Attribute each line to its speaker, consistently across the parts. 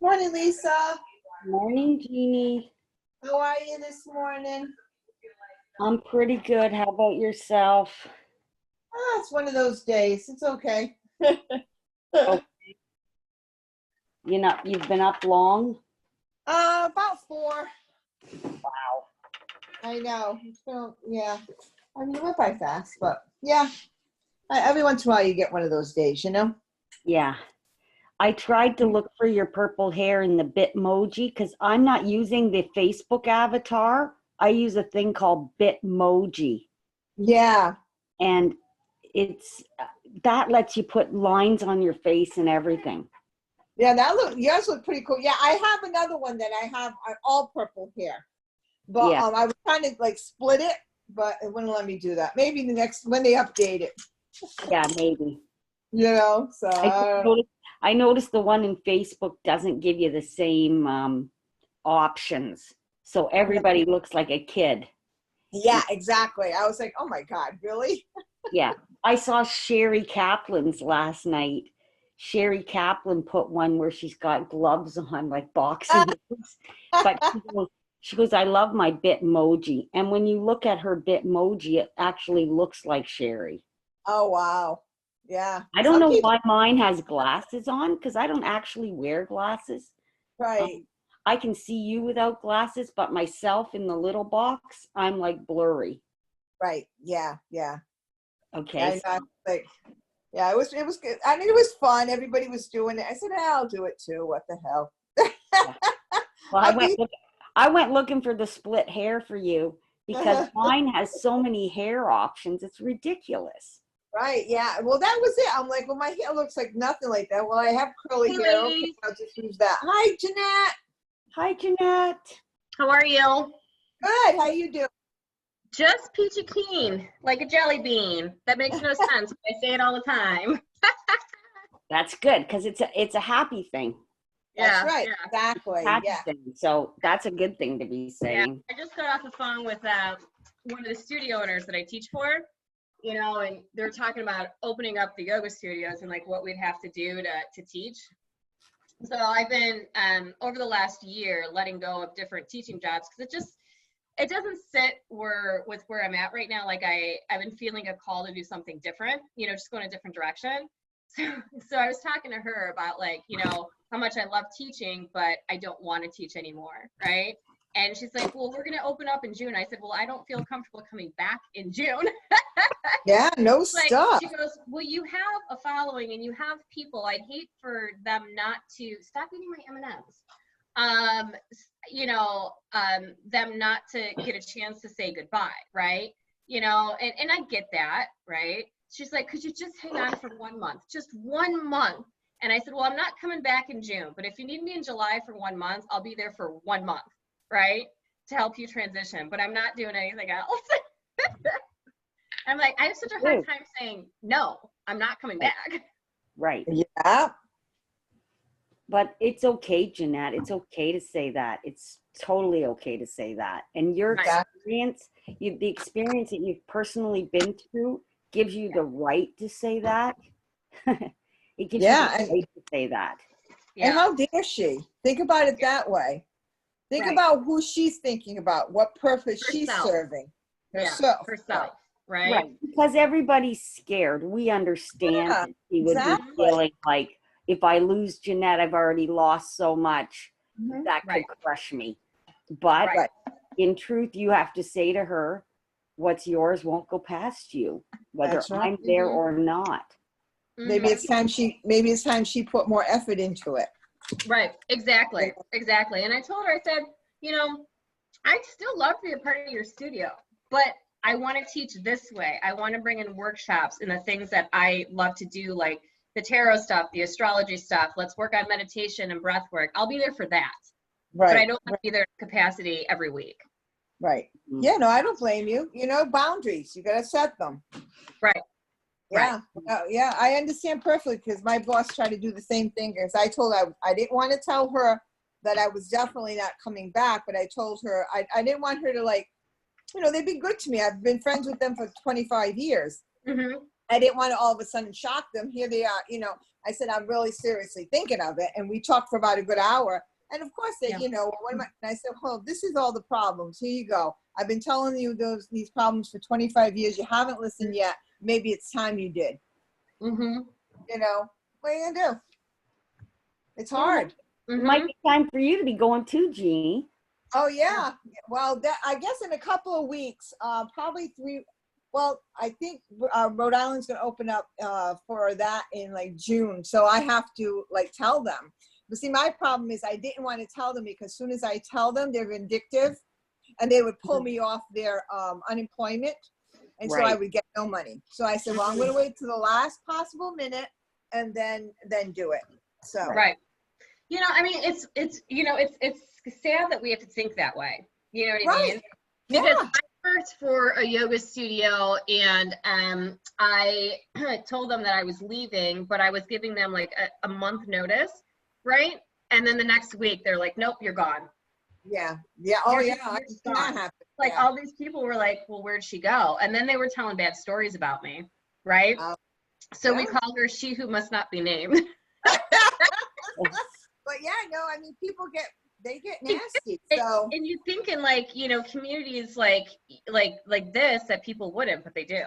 Speaker 1: Morning, Lisa.
Speaker 2: Morning, Jeannie.
Speaker 1: How are you this morning?
Speaker 2: I'm pretty good. How about yourself?
Speaker 1: It's one of those days. It's okay.
Speaker 2: Oh, you've been up long?
Speaker 1: About 4.
Speaker 2: Wow.
Speaker 1: I know. So, yeah. I mean, it went by fast, but yeah. Every once in a while you get one of those days, you know?
Speaker 2: Yeah. I tried to look for your purple hair in the Bitmoji because I'm not using the Facebook avatar. I use a thing called Bitmoji,
Speaker 1: Yeah.
Speaker 2: and it's that lets you put lines on your face and everything.
Speaker 1: Yeah, yours look pretty cool. Yeah, I have another one that I have all purple hair. But
Speaker 2: Yeah.
Speaker 1: I was trying to like split it, but it wouldn't let me do that. Maybe the next when they update it.
Speaker 2: Yeah, maybe.
Speaker 1: You know, so
Speaker 2: I noticed the one in Facebook doesn't give you the same options. So everybody looks like a kid.
Speaker 1: yeah, exactly. I was like, oh my God, really?
Speaker 2: Yeah. I saw Sherry Kaplan's last night. Sherry Kaplan put one where she's got gloves on, like boxing gloves. But she goes, I love my Bitmoji. And when you look at her Bitmoji, it actually looks like Sherry.
Speaker 1: Oh, wow. Yeah.
Speaker 2: I don't know why mine has glasses on because I don't actually wear glasses.
Speaker 1: Right.
Speaker 2: I can see you without glasses, but myself in the little box, I'm like blurry.
Speaker 1: Right. Yeah. Yeah.
Speaker 2: Okay.
Speaker 1: Yeah, like, yeah, it was good. I mean, it was fun. Everybody was doing it. I said, I'll do it too. What the hell?
Speaker 2: Well, I went looking for the split hair for you because mine has so many hair options. It's ridiculous.
Speaker 1: Right. Yeah. Well, that was it. I'm like, well, my hair looks like nothing like that. Well, I have curly hair. Okay, I'll just use that. Hi, Jeanette.
Speaker 2: Hi, Jeanette.
Speaker 3: How are you?
Speaker 1: Good. How you doing?
Speaker 3: Just peachy keen, like a jelly bean. That makes no sense. I say it all the time.
Speaker 2: That's good because it's a happy thing.
Speaker 1: That's right.
Speaker 3: Yeah.
Speaker 1: Exactly. Yeah.
Speaker 2: Thing. So that's a good thing to be saying.
Speaker 3: Yeah. I just got off the phone with one of the studio owners that I teach for, and they're talking about opening up the yoga studios and like what we'd have to do to teach. So I've been over the last year letting go of different teaching jobs because it doesn't sit with where I'm at right now. Like I've been feeling a call to do something different, just go in a different direction. So I was talking to her about like, how much I love teaching, but I don't want to teach anymore. Right. And she's like, well, we're going to open up in June. I said, well, I don't feel comfortable coming back in June.
Speaker 1: Yeah, no
Speaker 3: like,
Speaker 1: stuff.
Speaker 3: She goes, well, you have a following and you have people. I'd hate for them not to stop eating my M&Ms. Them not to get a chance to say goodbye, right? And I get that, right? She's like, could you just hang on for 1 month, just 1 month? And I said, well, I'm not coming back in June, but if you need me in July for 1 month, I'll be there for 1 month, right? To help you transition, but I'm not doing anything else. I'm like, I have such a hard time saying, no, I'm not coming back.
Speaker 2: Right.
Speaker 1: Yeah.
Speaker 2: But it's okay, Jeanette. It's okay to say that. It's totally okay to say that. And your experience, the experience that you've personally been through gives you the right to say that. It gives you the right to say that.
Speaker 1: And how dare she? Think about it that way. Think about who she's thinking about, what purpose she's serving. Herself.
Speaker 3: Herself. Right.
Speaker 2: Because everybody's scared. We understand that she would be feeling like, if I lose Jeanette, I've already lost so much. That could crush me. But in truth, you have to say to her, what's yours won't go past you, whether I'm there or not.
Speaker 1: Maybe it's time she put more effort into it.
Speaker 3: Right. Exactly. And I told her, I said, I'd still love to be a part of your studio, but I want to teach this way. I want to bring in workshops and the things that I love to do, like the tarot stuff, the astrology stuff. Let's work on meditation and breath work. I'll be there for that. Right. But I don't want to be there in capacity every week.
Speaker 1: Right. Yeah, no, I don't blame you. Boundaries. You got to set them.
Speaker 3: Right.
Speaker 1: Yeah. Yeah, I understand perfectly because my boss tried to do the same thing. As I told her, I didn't want to tell her that I was definitely not coming back, but I told her I didn't want her to like, they've been good to me. I've been friends with them for 25 years. Mm-hmm. I didn't want to all of a sudden shock them. Here they are, I said, I'm really seriously thinking of it. And we talked for about a good hour. And of course they, and I said, well, this is all the problems. Here you go. I've been telling you these problems for 25 years. You haven't listened yet. Maybe it's time you did. Mm-hmm. What are you going to do? It's hard.
Speaker 2: It might be time for you to be going too, Jeannie.
Speaker 1: Oh, yeah. Well, I guess in a couple of weeks, probably Well, I think Rhode Island's going to open up for that in like June. So I have to like tell them. But see, my problem is I didn't want to tell them because as soon as I tell them, they're vindictive and they would pull me off their unemployment. And so I would get no money. So I said, well, I'm going to wait to the last possible minute and then do it. So.
Speaker 3: Right. You know, I mean, it's sad that we have to think that way. You know what I mean? Because I worked for a yoga studio and I told them that I was leaving, but I was giving them like a month notice, right? And then the next week they're like, nope, you're gone.
Speaker 1: Yeah. Yeah. Oh,
Speaker 3: You're
Speaker 1: yeah.
Speaker 3: gone. Like all these people were like, well, where'd she go? And then they were telling bad stories about me, right? So we called her She Who Must Not Be Named.
Speaker 1: But yeah, no, I mean, people get nasty. So
Speaker 3: and you're thinking like, you know, communities like this that people wouldn't, but they do.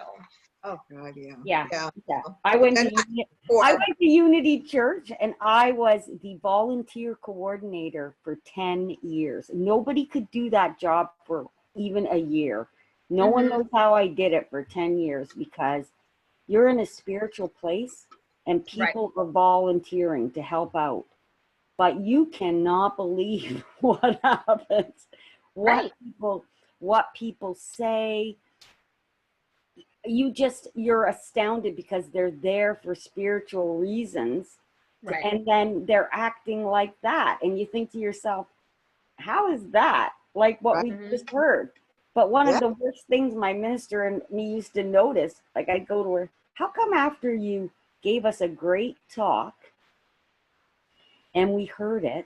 Speaker 1: Oh God, yeah.
Speaker 2: Yeah. I went to Unity Church and I was the volunteer coordinator for 10 years. Nobody could do that job for even a year. No one knows how I did it for 10 years because you're in a spiritual place and people are volunteering to help out. But you cannot believe what happens, what people say. You're astounded because they're there for spiritual reasons. And then they're acting like that. And you think to yourself, how is that? Like what we just heard. But one of the worst things my minister and me used to notice, like I'd go to her, how come after you gave us a great talk and we heard it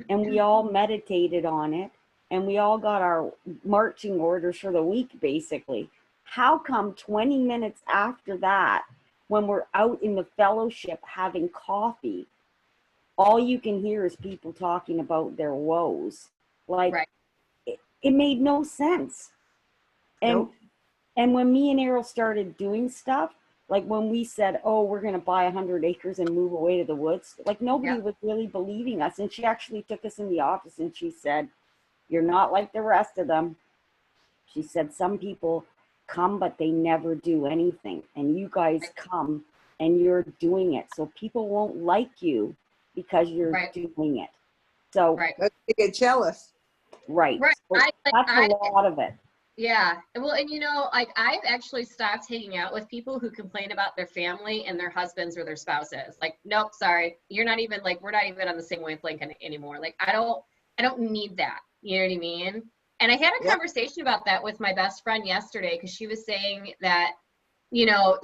Speaker 2: and we all meditated on it and we all got our marching orders for the week, basically, how come 20 minutes after that, when we're out in the fellowship having coffee, all you can hear is people talking about their woes? Like, it made no sense. And and when me and Errol started doing stuff, like when we said, oh, we're going to buy 100 acres and move away to the woods, like nobody was really believing us. And she actually took us in the office and she said, you're not like the rest of them. She said, some people come, but they never do anything. And you guys come and you're doing it. So people won't like you because you're doing it. So
Speaker 1: they get jealous.
Speaker 2: So that's a lot of it.
Speaker 3: Yeah. Well, and you know, like I've actually stopped hanging out with people who complain about their family and their husbands or their spouses. Like, nope, sorry. You're not even like, we're not even on the same wavelength anymore. Like, I don't need that. You know what I mean? And I had a conversation about that with my best friend yesterday because she was saying that, you know,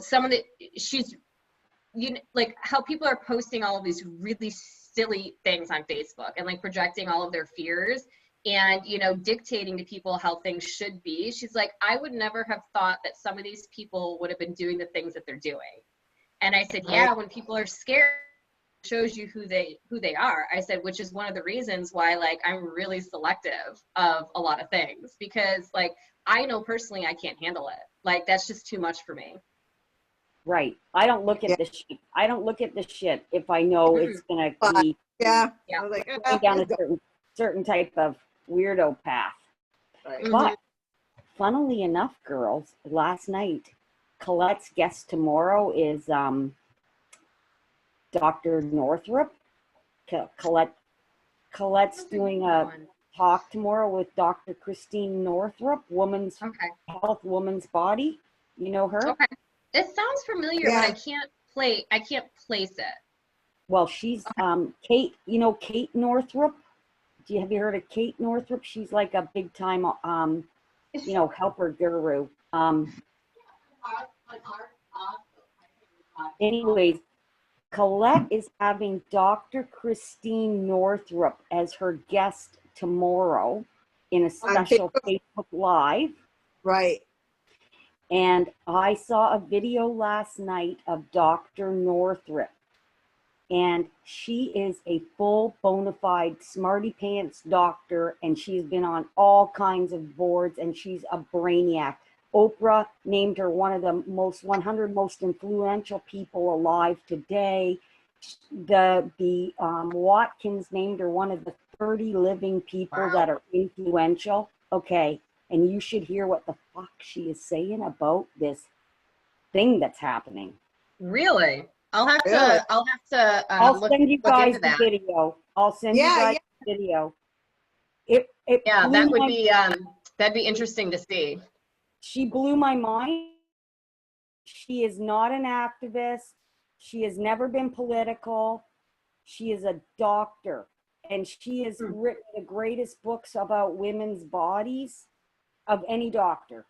Speaker 3: like how people are posting all of these really silly things on Facebook and like projecting all of their fears and, you know, dictating to people how things should be. She's like, I would never have thought that some of these people would have been doing the things that they're doing. And I said, yeah, when people are scared, it shows you who they are. I said, which is one of the reasons why, like, I'm really selective of a lot of things because, like, I know personally I can't handle it. Like, that's just too much for me.
Speaker 2: Right. I don't look at the shit. I don't look at the shit if I know it's going to be going down a certain type of weirdo path. But funnily enough, girls, last night, Colette's guest tomorrow is Dr. Northrup. Colette's doing a talk tomorrow with Dr. Christine Northrup, Woman's Health, Woman's Body. You know her?
Speaker 3: Okay. It sounds familiar, but I can't place it.
Speaker 2: Well, she's Kate, you know Kate Northrup? Have you heard of Kate Northrup? She's like a big time you know, helper guru. Anyways, Colette is having Dr. Christine Northrup as her guest tomorrow in a special Facebook Live.
Speaker 1: Right.
Speaker 2: And I saw a video last night of Dr. Northrup. And she is a full bona fide smarty pants doctor. And she's been on all kinds of boards and she's a brainiac. Oprah named her one of the 100 most influential people alive today. The Watkins named her one of the 30 living people that are influential. Okay, and you should hear what the fuck she is saying about this thing that's happening.
Speaker 3: Really? I'll have
Speaker 1: Really?
Speaker 3: to
Speaker 2: I'll send you
Speaker 3: look
Speaker 2: guys
Speaker 3: into
Speaker 2: the
Speaker 3: that.
Speaker 2: video. I'll send you guys the video. It
Speaker 3: Yeah,
Speaker 2: blew
Speaker 3: that would
Speaker 2: my-
Speaker 3: be that'd be interesting to see.
Speaker 2: She blew my mind. She is not an activist. She has never been political. She is a doctor, and she has written the greatest books about women's bodies of any doctor.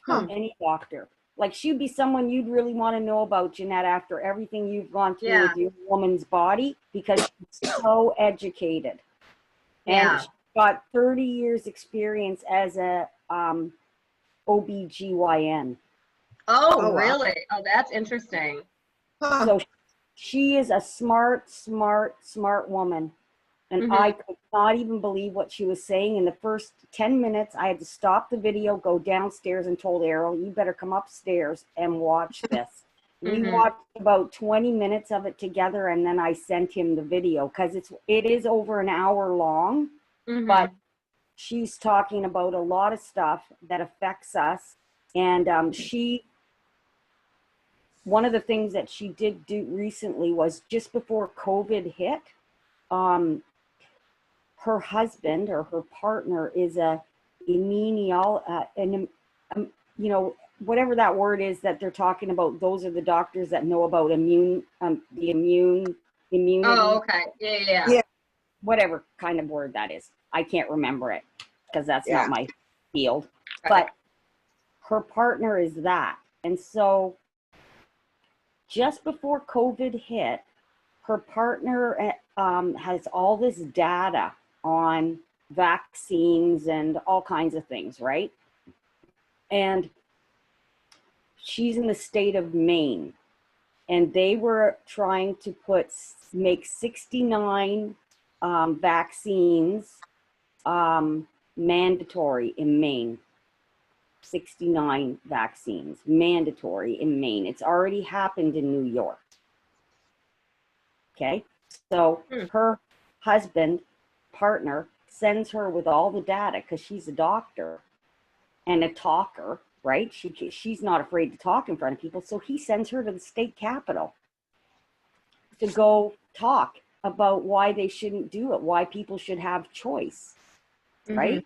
Speaker 2: Any doctor. Like, she'd be someone you'd really want to know about, Jeanette, after everything you've gone through with your woman's body, because she's so educated. And she's got 30 years experience as a OBGYN.
Speaker 3: Oh, really? Oh, that's interesting.
Speaker 2: So she is a smart woman. And I could not even believe what she was saying. In the first 10 minutes, I had to stop the video, go downstairs, and told Errol, you better come upstairs and watch this. We watched about 20 minutes of it together, and then I sent him the video, because it is over an hour long, but she's talking about a lot of stuff that affects us. And one of the things that she did do recently was, just before COVID hit, her husband or her partner is whatever that word is that they're talking about. Those are the doctors that know about immunity.
Speaker 3: Oh, okay. Yeah.
Speaker 2: Whatever kind of word that is. I can't remember it because that's not my field.
Speaker 3: Right.
Speaker 2: But her partner is that. And so just before COVID hit, her partner has all this data on vaccines and all kinds of things, right? And she's in the state of Maine, and they were trying to make 69 vaccines mandatory in Maine. 69 vaccines mandatory in Maine. It's already happened in New York. Okay, so her husband, partner, sends her with all the data, because she's a doctor and a talker, right? She's not afraid to talk in front of people. So he sends her to the state capitol to go talk about why they shouldn't do it, why people should have choice, right?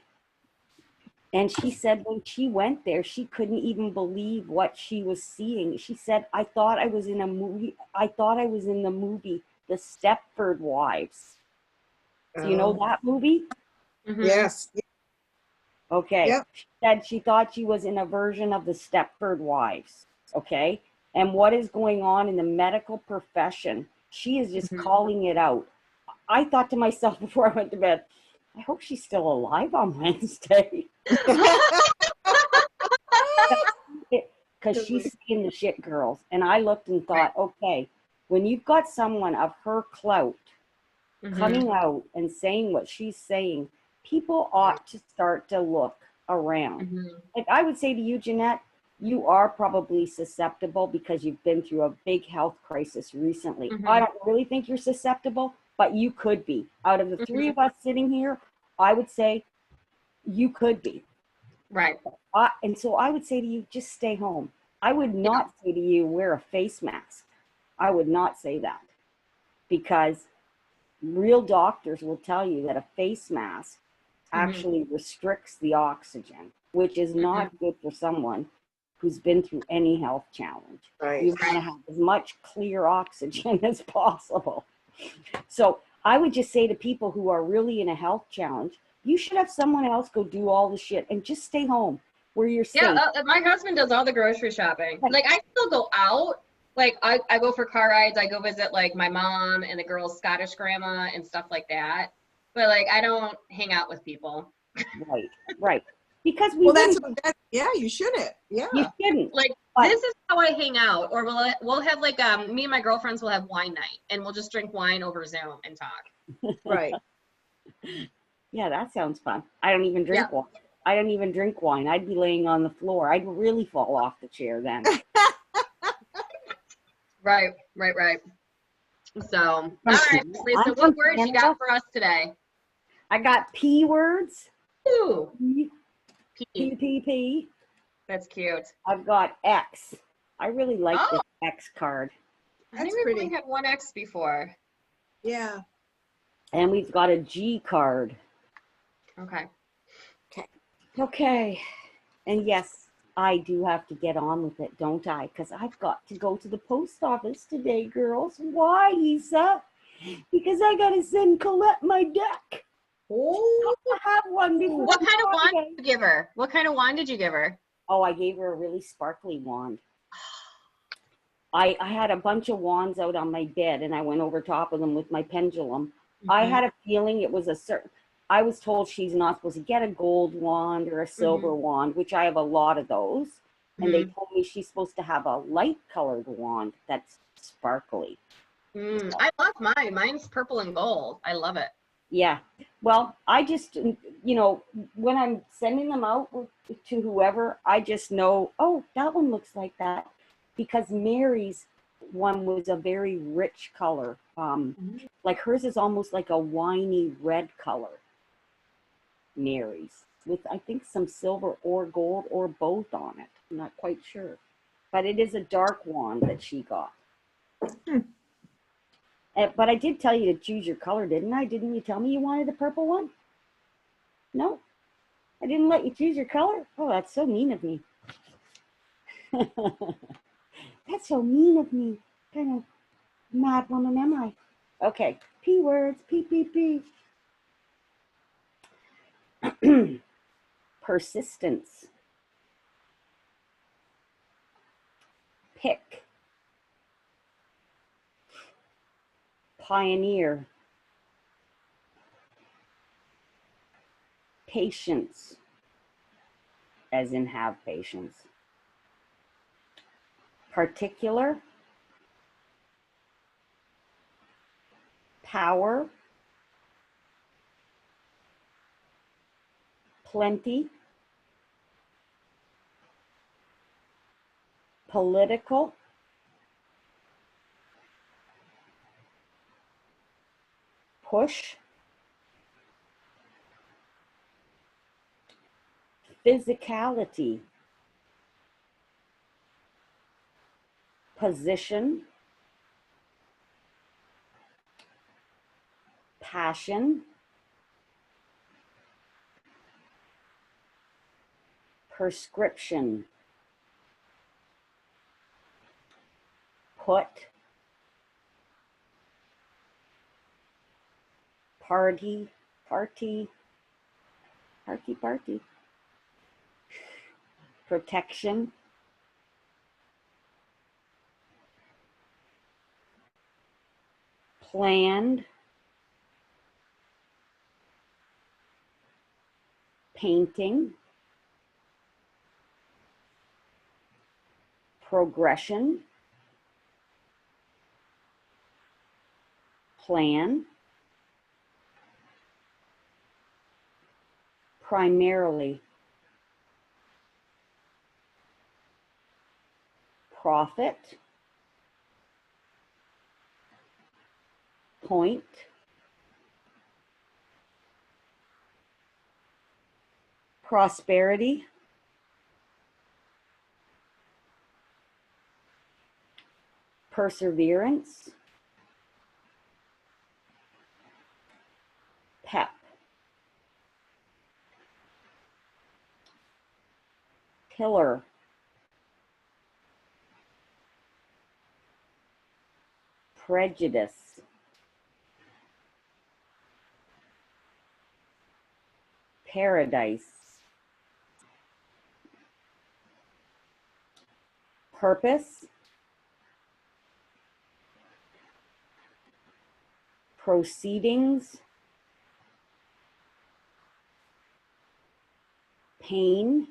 Speaker 2: And she said when she went there, she couldn't even believe what she was seeing. She said, I thought I was in a movie. I thought I was in the movie, The Stepford Wives. Do you know that movie?
Speaker 1: Yes.
Speaker 2: Okay. Yep. She said she thought she was in a version of The Stepford Wives. Okay. And what is going on in the medical profession? She is just calling it out. I thought to myself before I went to bed, I hope she's still alive on Wednesday. Because she's seeing the shit, girls. And I looked and thought, okay, when you've got someone of her clout coming out and saying what she's saying, people ought to start to look around. Like I would say to you, Jeanette, you are probably susceptible because you've been through a big health crisis recently. I don't really think you're susceptible, but you could be. Out of the three of us sitting here, I would say you could be.
Speaker 3: Right.
Speaker 2: And so I would say to you, just stay home. I would not say to you, wear a face mask. I would not say that, because real doctors will tell you that a face mask actually restricts the oxygen, which is not good for someone who's been through any health challenge.
Speaker 1: Right.
Speaker 2: You want to have as much clear oxygen as possible. So I would just say to people who are really in a health challenge, you should have someone else go do all the shit and just stay home where you're safe.
Speaker 3: Yeah, my husband does all the grocery shopping. Like, I still go out. Like, I go for car rides. I go visit, like, my mom and the girl's Scottish grandma and stuff like that. But, like, I don't hang out with people.
Speaker 2: Right. Because
Speaker 1: you shouldn't. Yeah.
Speaker 2: You shouldn't.
Speaker 3: Like, this is how I hang out. Or we'll have, like, me and my girlfriends will have wine night. And we'll just drink wine over Zoom and talk.
Speaker 1: Right.
Speaker 2: Yeah, that sounds fun. I don't even drink wine. I don't even drink wine. I'd be laying on the floor. I'd really fall off the chair then.
Speaker 3: Right. So, all right, Lisa, what words you got for us today?
Speaker 2: I got P words.
Speaker 3: Ooh. P.
Speaker 2: PPP.
Speaker 3: That's cute.
Speaker 2: I've got X. I really like
Speaker 3: Oh.
Speaker 2: this X card.
Speaker 3: I think
Speaker 1: That's
Speaker 3: we've
Speaker 1: pretty.
Speaker 3: only had one X before.
Speaker 1: Yeah.
Speaker 2: And we've got a G card.
Speaker 3: Okay.
Speaker 2: Okay. And yes, I do have to get on with it, don't I? Because I've got to go to the post office today, girls. Why, Isa? Because I got to send Colette my deck.
Speaker 3: Oh.
Speaker 2: I have one before
Speaker 3: What kind of wand
Speaker 2: Friday.
Speaker 3: did you give her? What kind of wand did you give her?
Speaker 2: Oh, I gave her a really sparkly wand. I had a bunch of wands out on my bed, and I went over top of them with my pendulum. I had a feeling it was a certain, I was told she's not supposed to get a gold wand or a silver wand, which I have a lot of those. And they told me she's supposed to have a light colored wand that's sparkly.
Speaker 3: I love mine. Mine's purple and gold. I love it.
Speaker 2: Yeah. Well, I just, you know, when I'm sending them out to whoever, I just know, oh, that one looks like that. Because Mary's one was a very rich color. Like hers is almost like a winey red color. Mary's with, I think, some silver or gold or both on it. I'm not quite sure. But it is a dark wand that she got. But I did tell you to choose your color, didn't I? Didn't you tell me you wanted the purple one? No? I didn't let you choose your color? Oh, that's so mean of me. That's so mean of me. Kind of mad woman am I? Okay. P words. P, P, P. Persistence. Pick. Pioneer. Patience. As in have patience. Particular. Power. Plenty. Political. Push. Physicality. Position. Passion. Prescription. Put. Party. Party. Party, party. Protection. Planned. Painting. Progression. Plan. Primarily. Profit. Point. Prosperity. Perseverance. Pep. Pillar. Prejudice. Paradise. Purpose. Proceedings. Pain.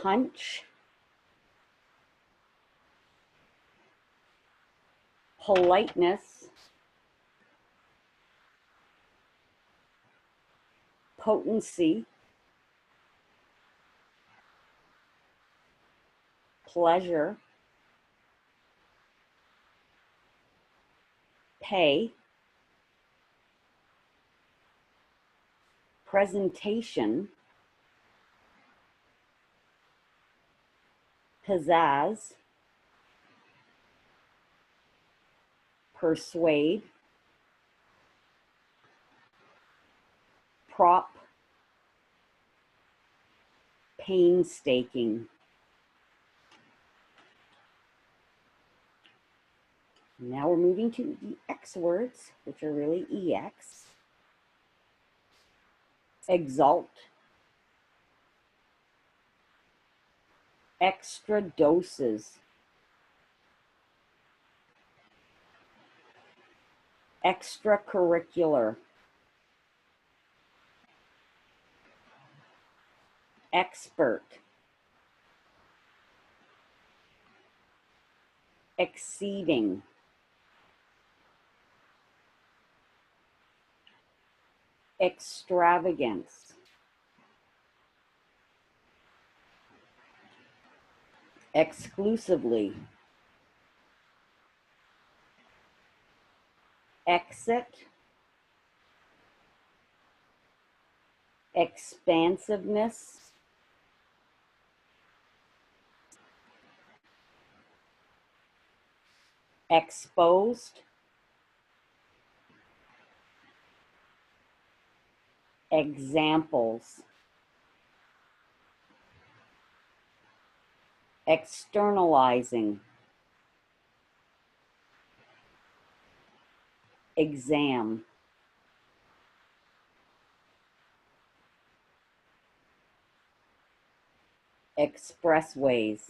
Speaker 2: Punch. Politeness. Potency. Pleasure. Pay. presentation, pizzazz, persuade, prop, painstaking. Now we're moving to the X words, which are really EX. Exalt, extra doses, extracurricular, expert, exceeding, extravagance, exclusively, exit, expansiveness, exposed, examples, externalizing, exam, expressways,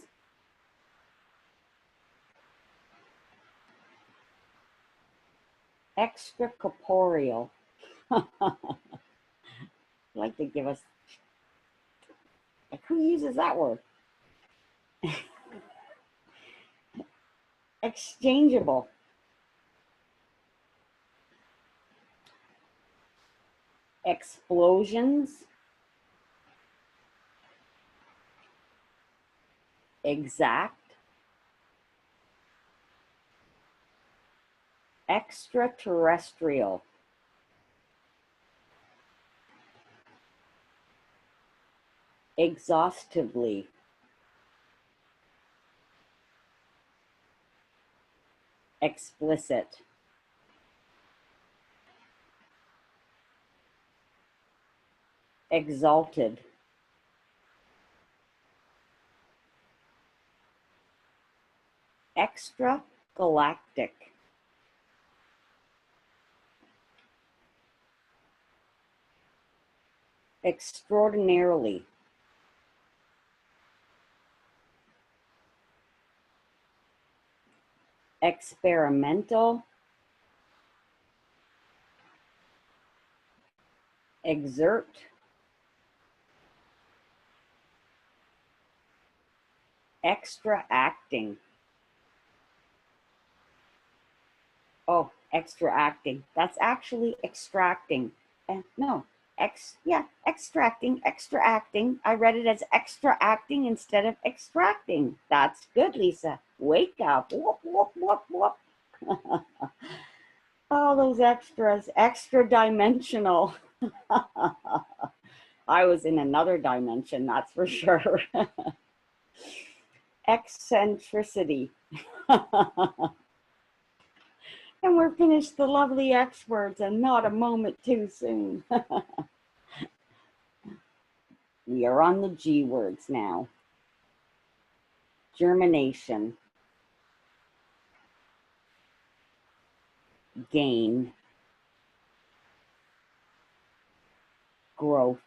Speaker 2: extracorporeal. Like to give us, like, who uses that word? Exchangeable, explosions, exact, extraterrestrial, exhaustively, explicit, exalted, extragalactic, extraordinarily, experimental, exert, extra acting. Oh, extra acting. That's actually extracting. No, extracting, extra acting. I read it as extra acting instead of extracting. That's good, Lisa. Wake up. Whoop, whoop, whoop, whoop. All those extras, extra dimensional. I was in another dimension, that's for sure. Eccentricity. And we're finished the lovely X words and not a moment too soon. We are on the G words now. Germination. Gain. Growth.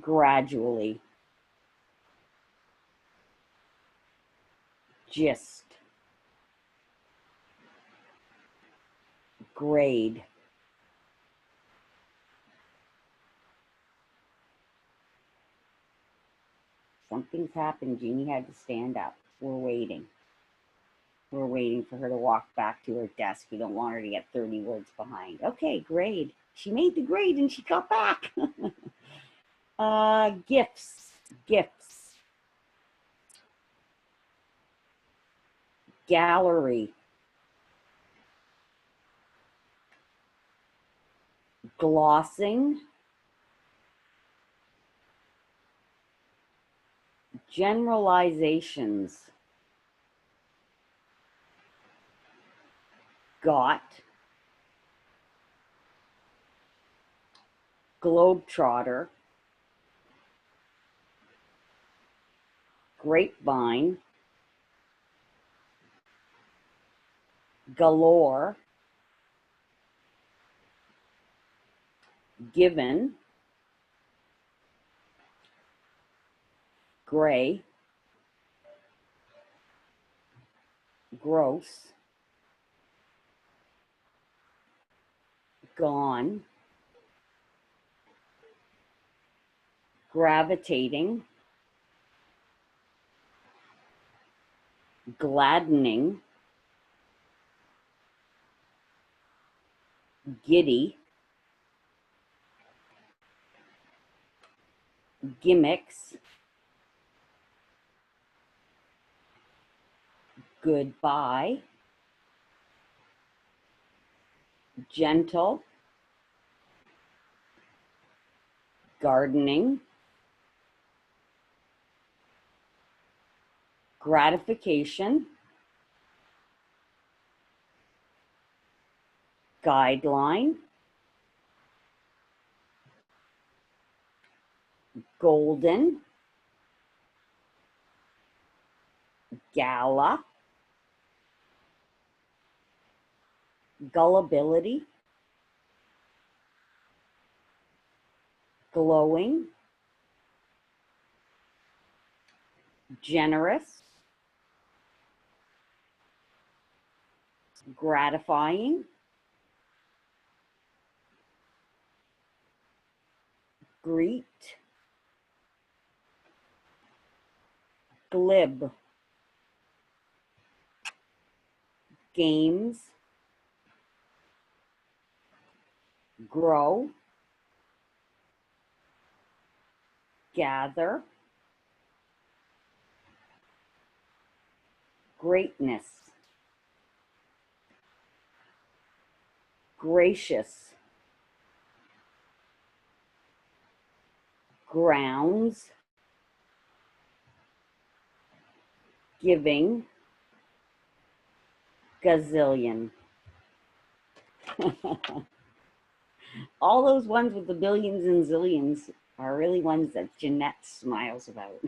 Speaker 2: Gradually. Gist. Grade. Something's happened. Jeannie had to stand up. We're waiting. We're waiting for her to walk back to her desk. We don't want her to get 30 words behind. Okay, grade. She made the grade and she got back. Gifts. Gifts. Gallery. glossing, generalizations, got, globetrotter, grapevine, galore, given, gray, gross, gone, gravitating, gladdening, giddy, gimmicks, goodbye, gentle, gardening, gratification, guideline, golden, gala, gullibility, glowing, generous, gratifying, greet, glib, games, grow, gather, greatness, gracious, grounds, giving, gazillion. All those ones with the billions and zillions are really ones that Jeanette smiles about.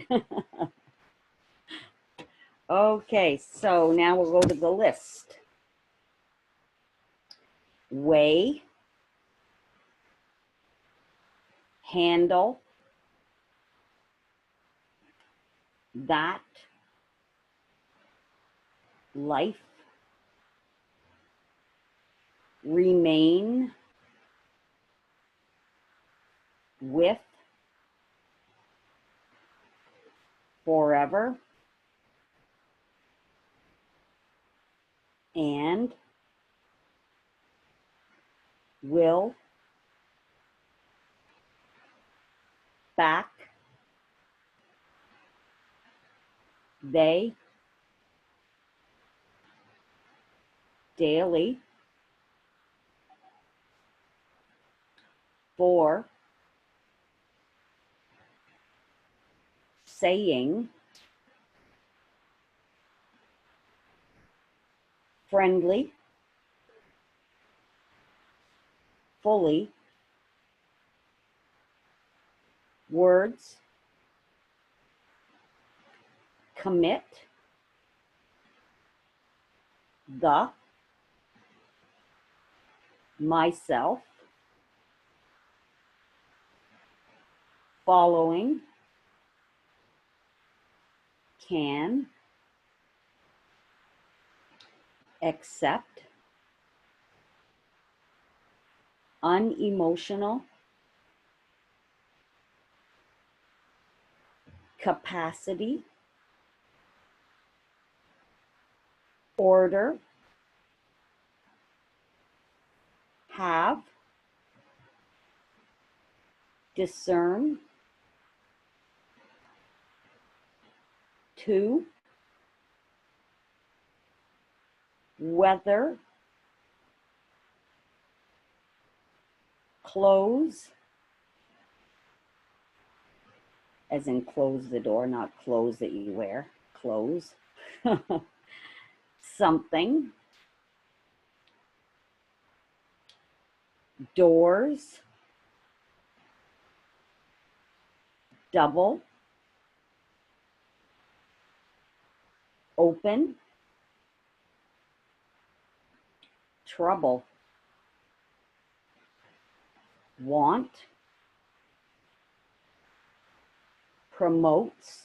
Speaker 2: Okay, so now we'll go to the list. Weigh, handle, that, life, remain, with, forever, and, will, back, they, daily, for, saying, friendly, fully, words, commit, the, myself, following, can, accept, unemotional, capacity, order, have, discern, to, whether, Close, as in close the door, not clothes that you wear. Close. Something. Doors. Double. Open. Trouble. Want. Promotes.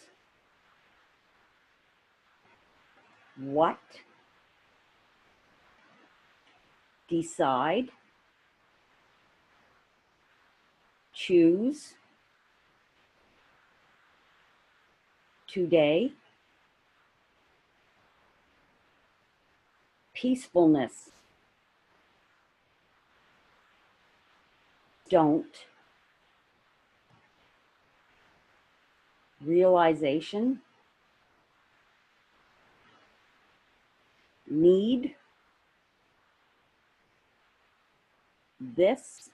Speaker 2: What. Decide. Choose. Today. Peacefulness. Don't. Realization. Need. This.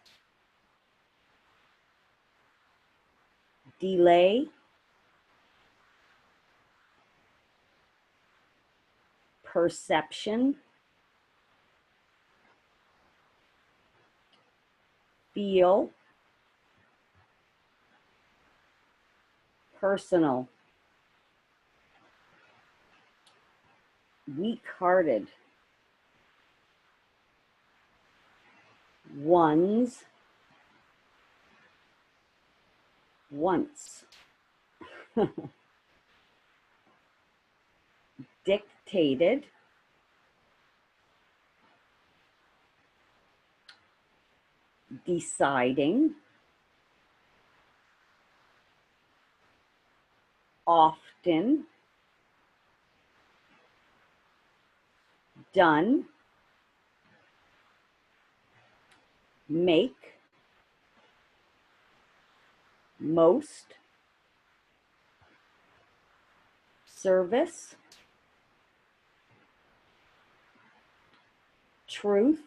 Speaker 2: Delay. Perception. Feel. Personal. Weak-hearted. Ones. Once. Dictated. Deciding. Often. Done. Make. Most. Service. Truth.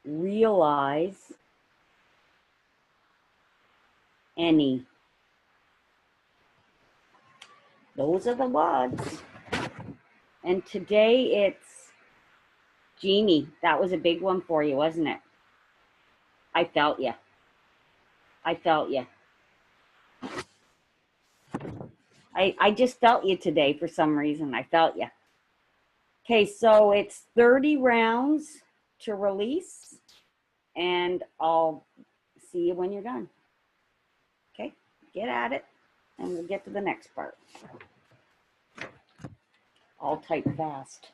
Speaker 2: Realize. Any. Those are the words. And today it's Jeannie. That was a big one for you, wasn't it? I felt you. I felt you. I just felt you today for some reason. I felt you. Okay, so it's 30 rounds to release, and I'll see you when you're done. Okay, get at it, and we'll get to the next part. I'll type fast.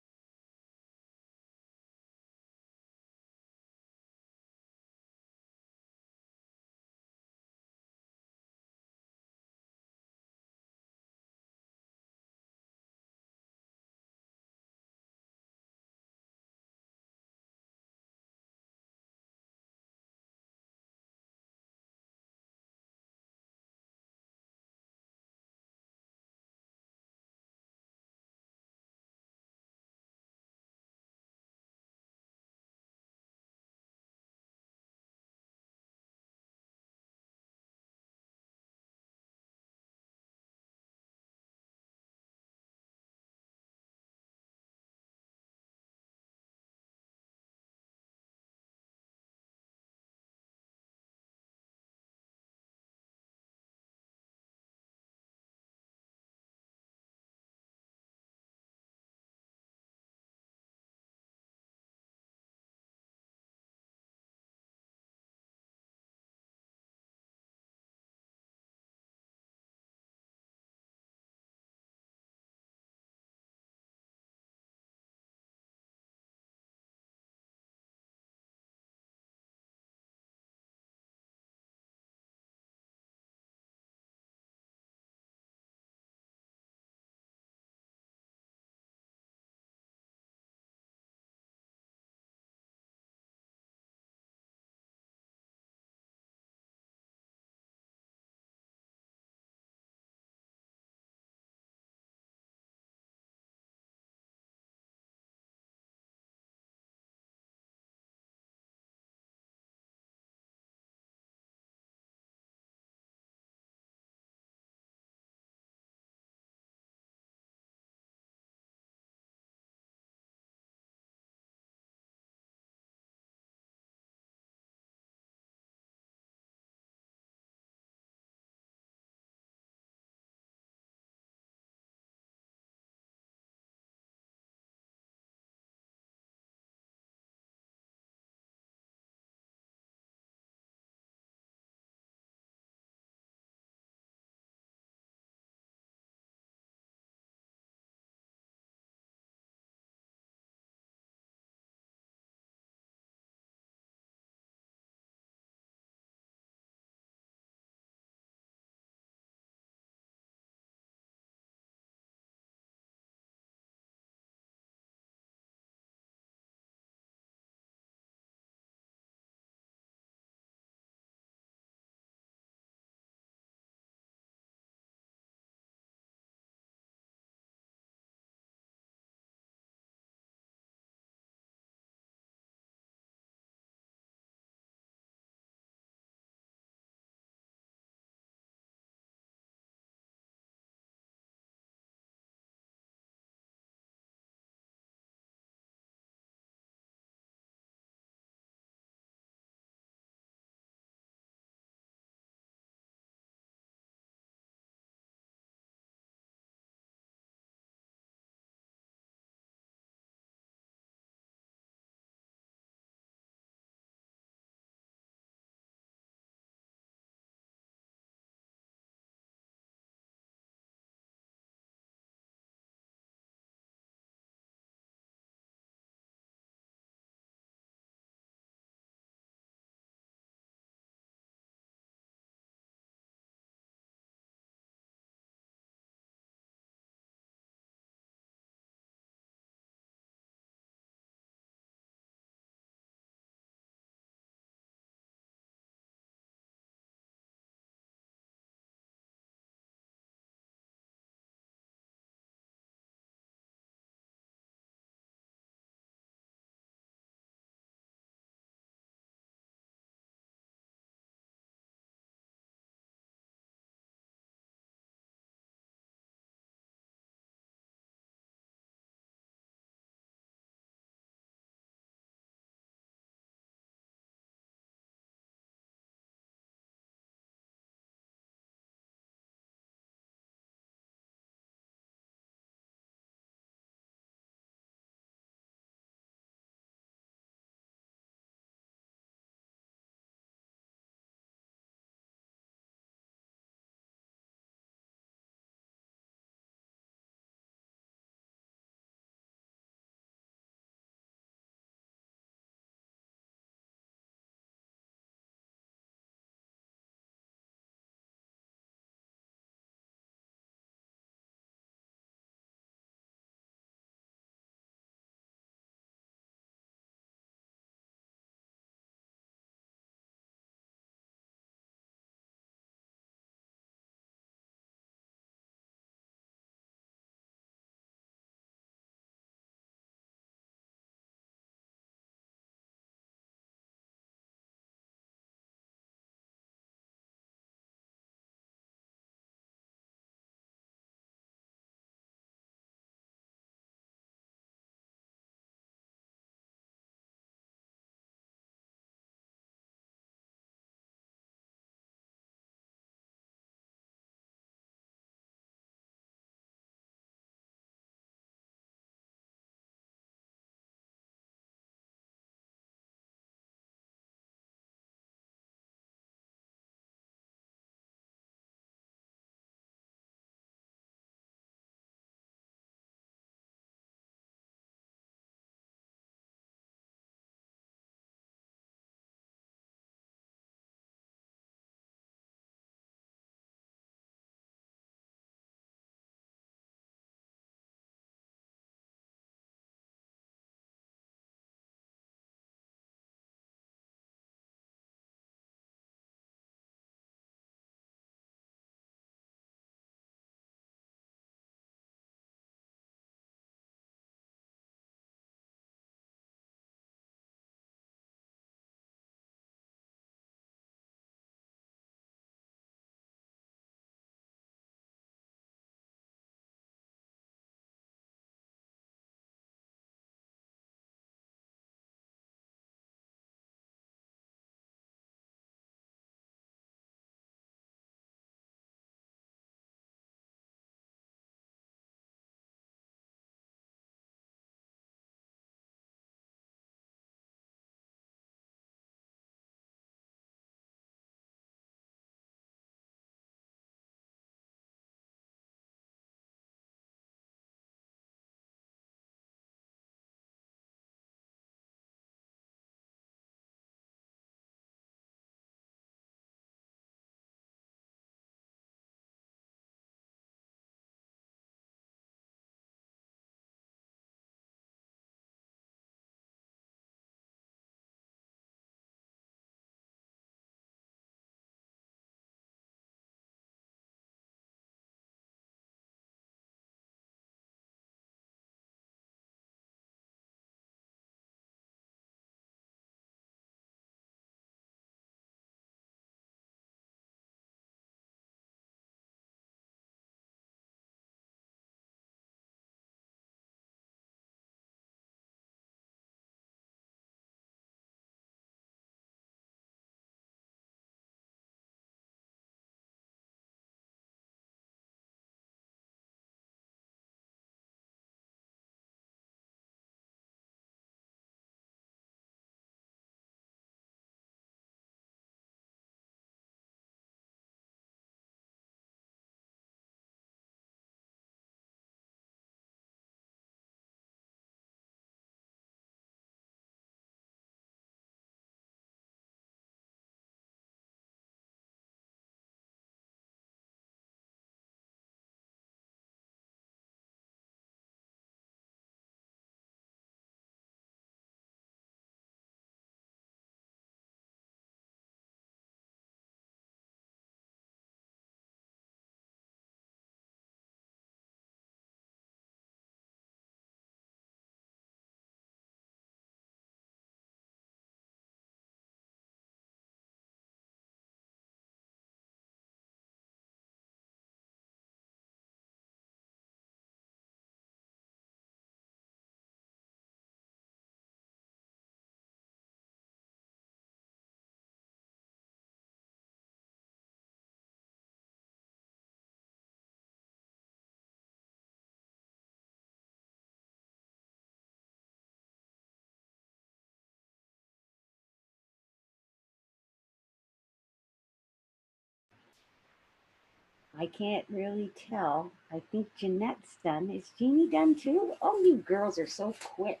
Speaker 2: I can't really tell. I think Jeanette's done. Is Jeannie done too? Oh, you girls are so quick.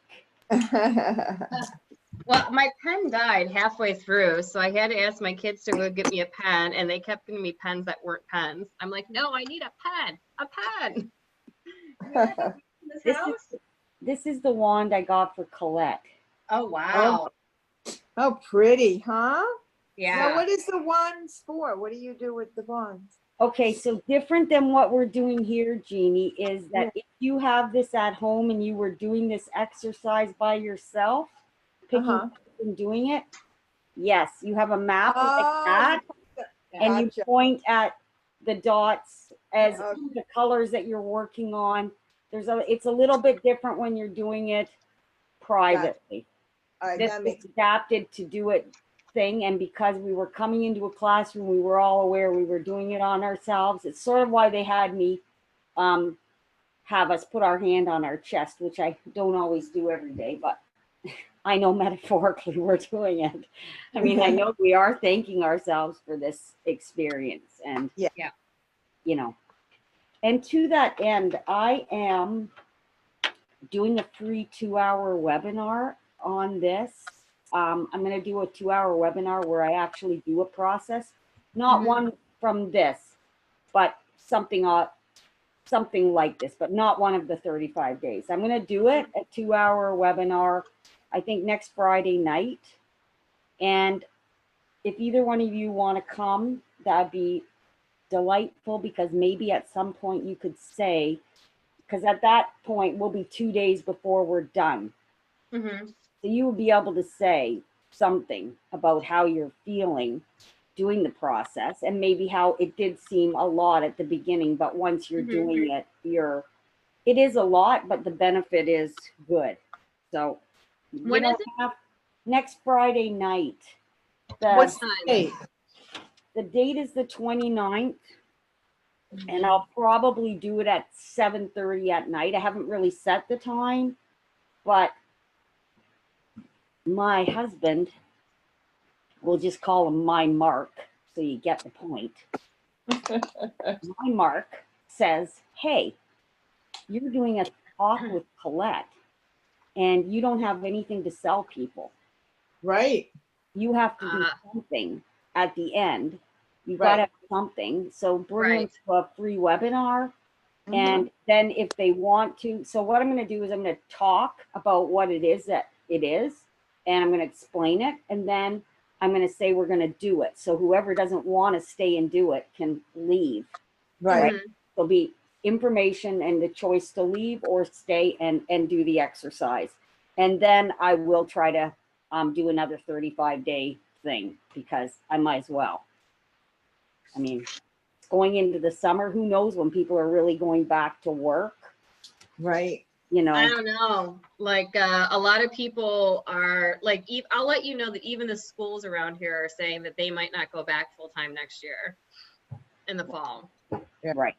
Speaker 3: Well, my pen died halfway through, so I had to ask my kids to go get me a pen, and they kept giving me pens that weren't pens. I'm like, no, I need a pen, a pen.
Speaker 2: This is the wand I got for Colette.
Speaker 3: Oh, wow.
Speaker 1: Oh, pretty, huh?
Speaker 3: Yeah.
Speaker 1: So what is the wands for? What do you do with the wands?
Speaker 2: Okay, so different than what we're doing here, Jeannie, is that if you have this at home and you were doing this exercise by yourself, picking and doing it, yes, you have a map like that, and you point at the dots as the colors that you're working on. It's a little bit different when you're doing it privately. This is adapted to do it thing, and because we were coming into a classroom, we were all aware we were doing it on ourselves. It's sort of why they had me have us put our hand on our chest, which I don't always do every day, but I know metaphorically we're doing it. I mean, I know we are thanking ourselves for this experience, and you know, and to that end, I am doing a free 2-hour webinar on this. I'm going to do a 2-hour webinar where I actually do a process, not one from this, but something like this, but not one of the 35 days. I'm going to do it, a 2-hour webinar, I think next Friday night. And if either one of you want to come, that'd be delightful, because maybe at some point you could say, because at that point we'll be 2 days before we're done. So you will be able to say something about how you're feeling doing the process, and maybe how it did seem a lot at the beginning, but once you're doing it, it is a lot, but the benefit is good. So
Speaker 3: when is it?
Speaker 2: Next Friday night.
Speaker 1: What's the date?
Speaker 2: The date is the 29th. And I'll probably do it at 7:30 at night. I haven't really set the time, but my husband, we'll just call him my Mark, so you get the point. My Mark says, hey, you're doing a talk with Colette, and you don't have anything to sell people.
Speaker 1: Right.
Speaker 2: You have to do something at the end. You got to have something. So bring them to a free webinar. And then if they want to, so what I'm going to do is I'm going to talk about what it is that it is, and I'm going to explain it. And then I'm going to say we're going to do it. So whoever doesn't want to stay and do it can leave. Right. There'll be information and the choice to leave or stay and do the exercise. And then I will try to do another 35-day thing, because I might as well. I mean, going into the summer, who knows when people are really going back to work.
Speaker 1: Right.
Speaker 2: You know,
Speaker 3: I don't know. Like a lot of people are like, I'll let you know that even the schools around here are saying that they might not go back full time next year in the fall.
Speaker 2: Right.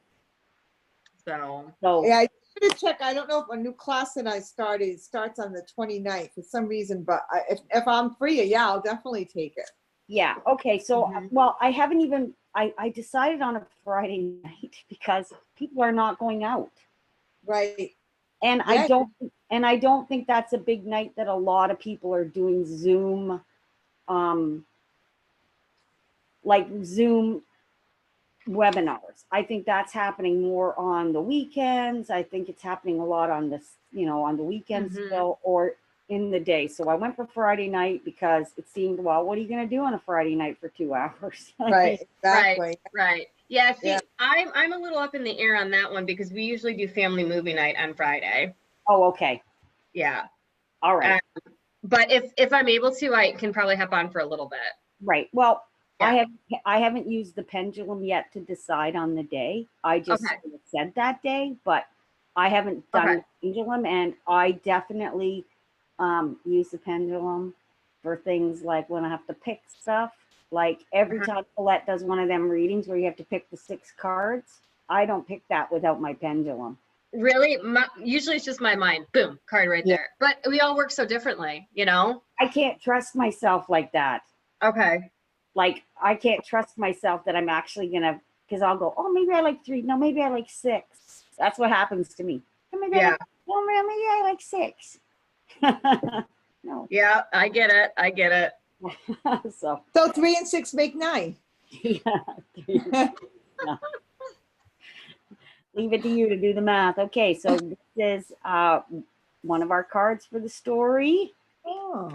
Speaker 3: So
Speaker 1: yeah, I should check. I don't know if a new class that I started starts on the 29th for some reason, but if I'm free, yeah, I'll definitely take it.
Speaker 2: Yeah. Okay. So, well, I haven't even, I decided on a Friday night because people are not going out.
Speaker 1: Right.
Speaker 2: And I don't think that's a big night that a lot of people are doing Zoom, like Zoom webinars. I think that's happening more on the weekends. I think it's happening a lot on this, on the weekends still, or in the day. So I went for Friday night because it seemed, well, what are you going to do on a Friday night for 2 hours?
Speaker 1: Right. Exactly.
Speaker 3: Right. Yeah. See, I'm a little up in the air on that one because we usually do family movie night on Friday.
Speaker 2: Oh, okay.
Speaker 3: Yeah.
Speaker 2: All right.
Speaker 3: But if I'm able to, I can probably hop on for a little bit.
Speaker 2: Right. Well, I haven't used the pendulum yet to decide on the day. I just said that day, but I haven't done the pendulum, and I definitely use the pendulum for things like when I have to pick stuff. Like every time Colette does one of them readings where you have to pick the 6 cards, I don't pick that without my pendulum.
Speaker 3: Really? Usually it's just my mind. Boom, card right there. But we all work so differently, I
Speaker 2: can't trust myself like that.
Speaker 3: Okay.
Speaker 2: Like, I can't trust myself that I'm actually going to because I'll go, oh, maybe I like 3. No, maybe I like 6. That's what happens to me. Oh, maybe I like, oh, maybe I like 6. No.
Speaker 3: Yeah, I get it. I get it.
Speaker 2: So
Speaker 1: 3 and 6 make 9.
Speaker 2: yeah. Yeah. Leave it to you to do the math. Okay, so this is one of our cards for the story.
Speaker 1: Oh.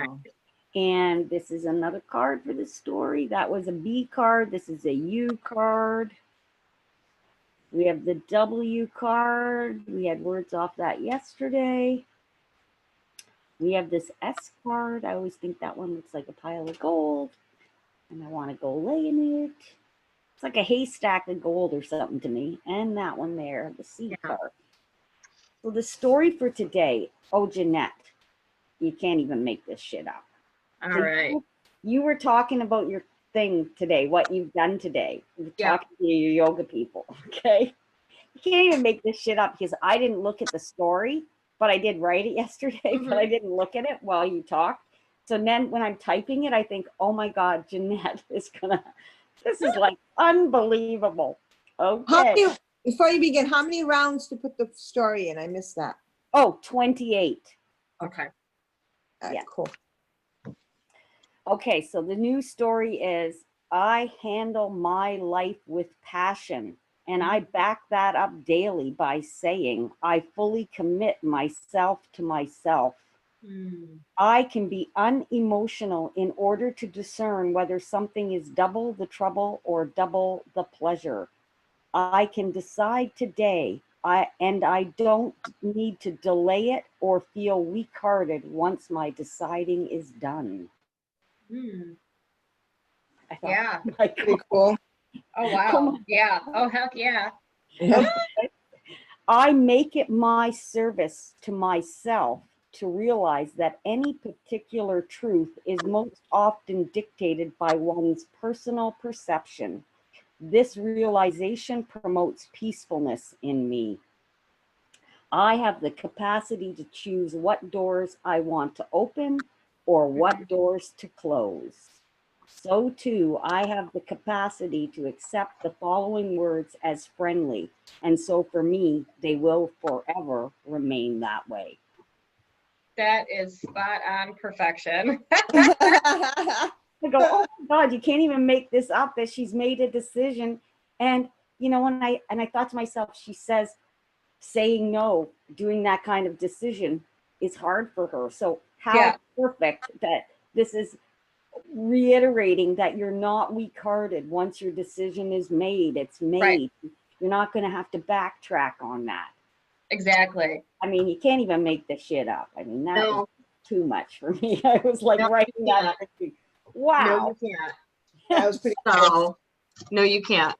Speaker 2: And this is another card for the story. That was a B card. This is a U card. We have the W card. We had words off that yesterday. We have this S card. I always think that one looks like a pile of gold. And I want to go lay in it. It's like a haystack of gold or something to me. And that one there, the C card. So the story for today, oh, Jeanette, you can't even make this shit up.
Speaker 3: All right.
Speaker 2: You were talking about your thing today, what you've done today. You're talking to your yoga people, okay? You can't even make this shit up because I didn't look at the story, but I did write it yesterday, but I didn't look at it while you talked. So then when I'm typing it, I think, oh my God, Jeanette is gonna, this is like unbelievable. Okay.
Speaker 1: Before you begin, how many rounds to put the story in? I missed that.
Speaker 2: Oh, 28.
Speaker 3: Okay.
Speaker 1: Yeah, cool.
Speaker 2: Okay, so the new story is I handle my life with passion, and I back that up daily by saying I fully commit myself to myself. I can be unemotional in order to discern whether something is double the trouble or double the pleasure. I can decide today, and I don't need to delay it or feel weak-hearted once my deciding is done.
Speaker 3: Yeah.
Speaker 1: Pretty cool.
Speaker 3: Oh, wow. Yeah. Oh, heck yeah.
Speaker 2: I make it my service to myself to realize that any particular truth is most often dictated by one's personal perception. This realization promotes peacefulness in me. I have the capacity to choose what doors I want to open or what doors to close. So too, I have the capacity to accept the following words as friendly. And so for me, they will forever remain that way.
Speaker 3: That is spot on perfection.
Speaker 2: I go, oh my God, you can't even make this up that she's made a decision. And, you know, when I thought to myself, she says, saying no, doing that kind of decision is hard for her. So how perfect that this is reiterating that you're not weak-hearted. Once your decision is made, it's made. Right. You're not going to have to backtrack on that.
Speaker 3: Exactly.
Speaker 2: I mean, you can't even make this shit up. I mean, that was too much for me. I was like writing that. Wow.
Speaker 3: No, you can't.
Speaker 1: That was pretty
Speaker 3: cool. No, you can't.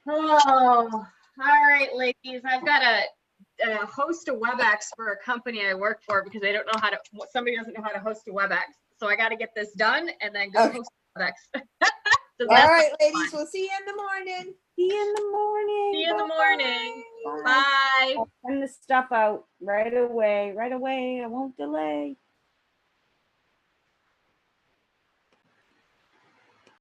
Speaker 3: Oh, all right, ladies. I've got to host a WebEx for a company I work for because they don't know how to, somebody doesn't know how to host a WebEx. So I got to get this done and then go host a WebEx.
Speaker 1: So all right, ladies. We'll see you in the morning.
Speaker 2: See you in the morning.
Speaker 3: See you in the morning. Bye.
Speaker 2: I'll send the stuff out right away. Right away. I won't delay.